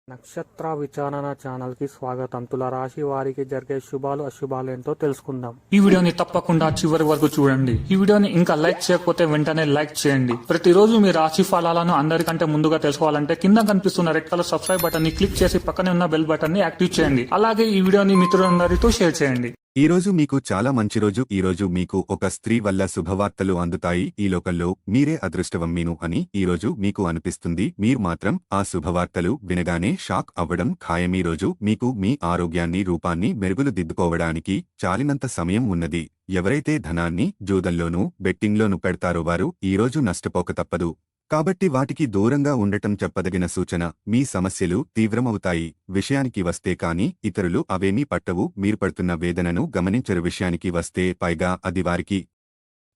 నక్షత్ర విచారణ ఛానల్ కి స్వాగతం. తులారాశి వారికి జరిగే శుభాలు అశుభాలు ఏంటో తెలుసుకుందాం. ఈ వీడియోని తప్పకుండా చివరి వరకు చూడండి. ఈ వీడియోని ఇంకా లైక్ చేయకపోతే వెంటనే లైక్ చేయండి. ప్రతిరోజు మీ రాశి ఫలాలను అందరికంటే ముందుగా తెలుసుకోవాలంటే కింద కనిపిస్తున్న రెడ్ కలర్ సబ్స్క్రైబ్ బటన్ ని క్లిక్ చేసి పక్కనే ఉన్న బెల్ బటన్ ని యాక్టివ్ చేయండి. అలాగే ఈ వీడియోని మిత్రులందరితో షేర్ చేయండి. ఈ రోజు మీకు చాలా మంచి రోజు. ఈ రోజు మీకు ఒక స్త్రీ వల్ల శుభవార్తలు అందుతాయి. ఈ లోకంలో మీరే అదృష్టవంతులు అని ఈ రోజు మీకు అనిపిస్తుంది. మీరు మాత్రం ఆ శుభవార్తలు వినగానే షాక్ అవ్వడం ఖాయం. ఈ రోజు మీకు మీ ఆరోగ్యాన్ని రూపాన్ని మెరుగులు దిద్దుకోవడానికి చాలినంత సమయం ఉన్నది. ఎవరైతే ధనాన్ని జూదంలోనూ బెట్టింగ్లోనూ పెడతారో వారు ఈ రోజు నష్టపోక తప్పదు. కాబట్టి వాటికి దూరంగా ఉండటం చెప్పదగిన సూచన. మీ సమస్యలు తీవ్రమవుతాయి. విషయానికి వస్తే కాని ఇతరులు అవేమీ పట్టవు. మీరు పడుతున్న వేదనను గమనించరు. విషయానికి వస్తే పైగా అది వారికి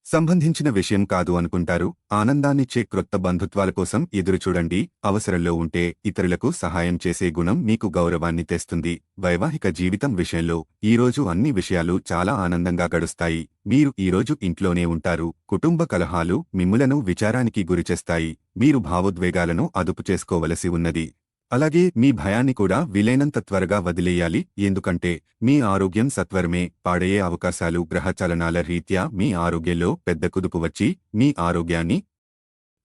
సంబంధించిన విషయం కాదు అనుకుంటారు. ఆనందాన్నిచ్చే క్రొత్త బంధుత్వాల కోసం ఎదురుచూడండి. అవసరంలో ఉంటే ఇతరులకు సహాయం చేసే గుణం మీకు గౌరవాన్ని తెస్తుంది. వైవాహిక జీవితం విషయంలో ఈరోజు అన్ని విషయాలు చాలా ఆనందంగా గడుస్తాయి. మీరు ఈరోజు ఇంట్లోనే ఉంటారు. కుటుంబ కలహాలు మిమ్ములను విచారానికి గురిచేస్తాయి. మీరు భావోద్వేగాలను అదుపు చేసుకోవలసి ఉన్నది. అలాగే మీ భయాన్ని కూడా వీలైనంత త్వరగా వదిలేయాలి. ఎందుకంటే మీ ఆరోగ్యం సత్వరమే పాడయ్యే అవకాశాలు గ్రహచలనాల రీత్యా మీ ఆరోగ్యంలో పెద్ద కుదుపు వచ్చి మీ ఆరోగ్యాన్ని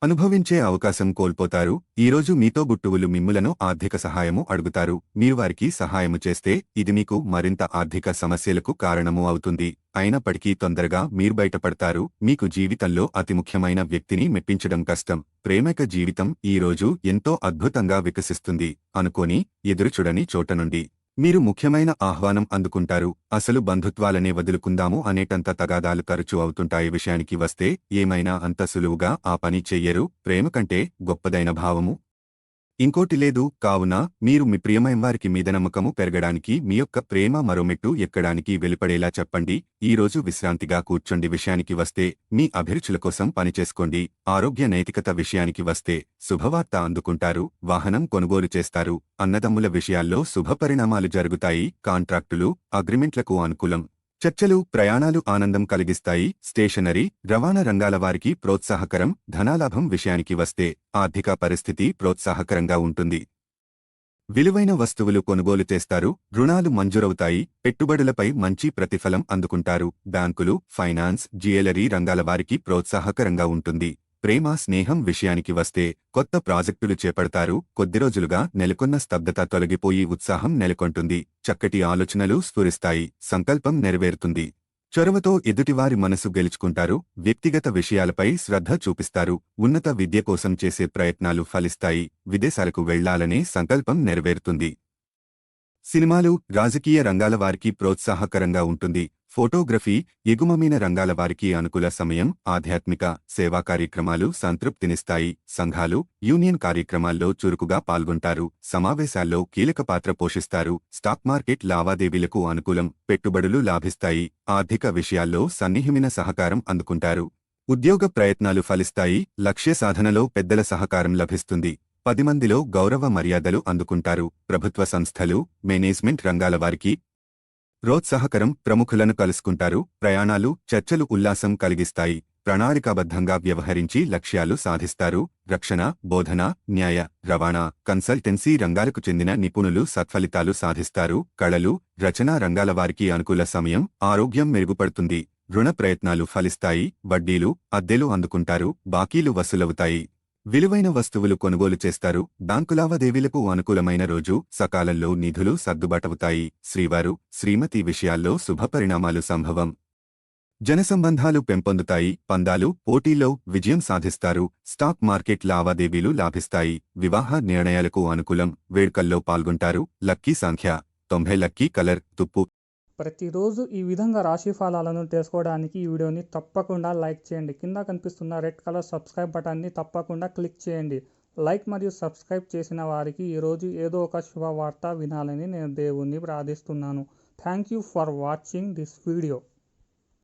అనుభవించే అవకాశం కోల్పోతారు. ఈరోజు మీతో గుట్టువులు మిమ్ములను ఆర్థిక సహాయము అడుగుతారు. మీరు వారికి సహాయము చేస్తే ఇది మీకు మరింత ఆర్థిక సమస్యలకు కారణము అవుతుంది. అయినప్పటికీ తొందరగా మీరు బయటపడతారు. మీకు జీవితంలో అతి ముఖ్యమైన వ్యక్తిని మెప్పించడం కష్టం. ప్రేమిక జీవితం ఈరోజు ఎంతో అద్భుతంగా వికసిస్తుంది. అనుకోని ఎదురుచూడని చోట నుండి మీరు ముఖ్యమైన ఆహ్వానం అందుకుంటారు. అసలు బంధుత్వాలనే వదులుకుందాము అనేటంత తగాదాలు ఖర్చు అవుతుంటాయి. విషయానికి వస్తే ఏమైనా అంత సులువుగా ఆ పని చెయ్యరు. ప్రేమ కంటే గొప్పదైన భావము ఇంకోటి లేదు. కావున మీరు మీ ప్రియమైన వారికి మీద నమ్మకము పెరగడానికి మీ యొక్క ప్రేమ మరో మెట్టు ఎక్కడానికి వెలుపడేలా చెప్పండి. ఈరోజు విశ్రాంతిగా కూర్చోండి. విషయానికి వస్తే మీ అభిరుచుల కోసం పనిచేసుకోండి. ఆరోగ్య నైతికత విషయానికి వస్తే శుభవార్త అందుకుంటారు. వాహనం కొనుగోలు చేస్తారు. అన్నదమ్ముల విషయాల్లో శుభపరిణామాలు జరుగుతాయి. కాంట్రాక్టులు అగ్రిమెంట్లకు అనుకూలం. చర్చలు ప్రయాణాలు ఆనందం కలిగిస్తాయి. స్టేషనరీ రవాణా రంగాల వారికి ప్రోత్సాహకరం. ధనాలాభం విషయానికి వస్తే ఆర్థిక పరిస్థితి ప్రోత్సాహకరంగా ఉంటుంది. విలువైన వస్తువులు కొనుగోలు చేస్తారు. రుణాలు మంజూరవుతాయి. పెట్టుబడులపై మంచి ప్రతిఫలం అందుకుంటారు. బ్యాంకులు ఫైనాన్స్ జ్యువెలరీ రంగాల వారికి ప్రోత్సాహకరంగా ఉంటుంది. ప్రేమ స్నేహం విషయానికి వస్తే కొత్త ప్రాజెక్టులు చేపడతారు. కొద్ది రోజులుగా నెలకొన్న స్తబ్దత తొలగిపోయి ఉత్సాహం నెలకొంటుంది. చక్కటి ఆలోచనలు స్ఫురిస్తాయి. సంకల్పం నెరవేరుతుంది. చొరవతో ఎదుటివారి మనసు గెలుచుకుంటారు. వ్యక్తిగత విషయాలపై శ్రద్ధ చూపిస్తారు. ఉన్నత విద్య కోసం చేసే ప్రయత్నాలు ఫలిస్తాయి. విదేశాలకు వెళ్లాలనే సంకల్పం నెరవేరుతుంది. సినిమాలు రాజకీయ రంగాల వారికి ప్రోత్సాహకరంగా ఉంటుంది. ఫోటోగ్రఫీ ఎగుమమైన రంగాల వారికి అనుకూల సమయం. ఆధ్యాత్మిక సేవా కార్యక్రమాలు సంతృప్తినిస్తాయి. సంఘాలు యూనియన్ కార్యక్రమాల్లో చురుకుగా పాల్గొంటారు. సమావేశాల్లో కీలక పాత్ర పోషిస్తారు. స్టాక్ మార్కెట్ లావాదేవీలకు అనుకూలం. పెట్టుబడులు లాభిస్తాయి. ఆర్థిక విషయాల్లో సన్నిహితమైన సహకారం అందుకుంటారు. ఉద్యోగ ప్రయత్నాలు ఫలిస్తాయి. లక్ష్య సాధనలో పెద్దల సహకారం లభిస్తుంది. 10 మందిలో గౌరవ మర్యాదలు అందుకుంటారు. ప్రభుత్వ సంస్థలు మేనేజ్మెంట్ రంగాల వారికి ప్రోత్సాహకరం. ప్రముఖులను కలుసుకుంటారు. ప్రయాణాలు చర్చలు ఉల్లాసం కలిగిస్తాయి. ప్రణాళికాబద్ధంగా వ్యవహరించి లక్ష్యాలు సాధిస్తారు. రక్షణ బోధన న్యాయ రవాణా కన్సల్టెన్సీ రంగాలకు చెందిన నిపుణులు సత్ఫలితాలు సాధిస్తారు. కళలు రచనా రంగాల వారికి అనుకూల సమయం. ఆరోగ్యం మెరుగుపడుతుంది. రుణ ప్రయత్నాలు ఫలిస్తాయి. వడ్డీలు అద్దెలు అందుకుంటారు. బాకీలు వసూలవుతాయి. విలువైన వస్తువులు కొనుగోలు చేస్తారు. బ్యాంకు లావాదేవీలకు అనుకూలమైన రోజు. సకాలంలో నిధులు సర్దుబాటవుతాయి. శ్రీవారు శ్రీమతి విషయాల్లో శుభపరిణామాలు సంభవం. జనసంబంధాలు పెంపొందుతాయి. పందాలు పోటీల్లో విజయం సాధిస్తారు. స్టాక్ మార్కెట్ లావాదేవీలు లాభిస్తాయి. వివాహ నిర్ణయాలకు అనుకూలం. వేడుకల్లో పాల్గొంటారు. లక్కీ సంఖ్య 90. లక్కీ కలర్ తుప్పు. ప్రతిరోజు ఈ విధంగా రాశి ఫలాలను తెలుసుకోవడానికి ఈ వీడియోని తప్పకుండా లైక్ చేయండి. కింద కనిపిస్తున్న రెడ్ కలర్ సబ్స్క్రైబ్ బటన్ని తప్పకుండా క్లిక్ చేయండి. లైక్ మరియు సబ్స్క్రైబ్ చేసిన వారికి ఈరోజు ఏదో ఒక శుభవార్త వినాలని నేను దేవుణ్ణి ప్రార్థిస్తున్నాను. Thank you for watching this video.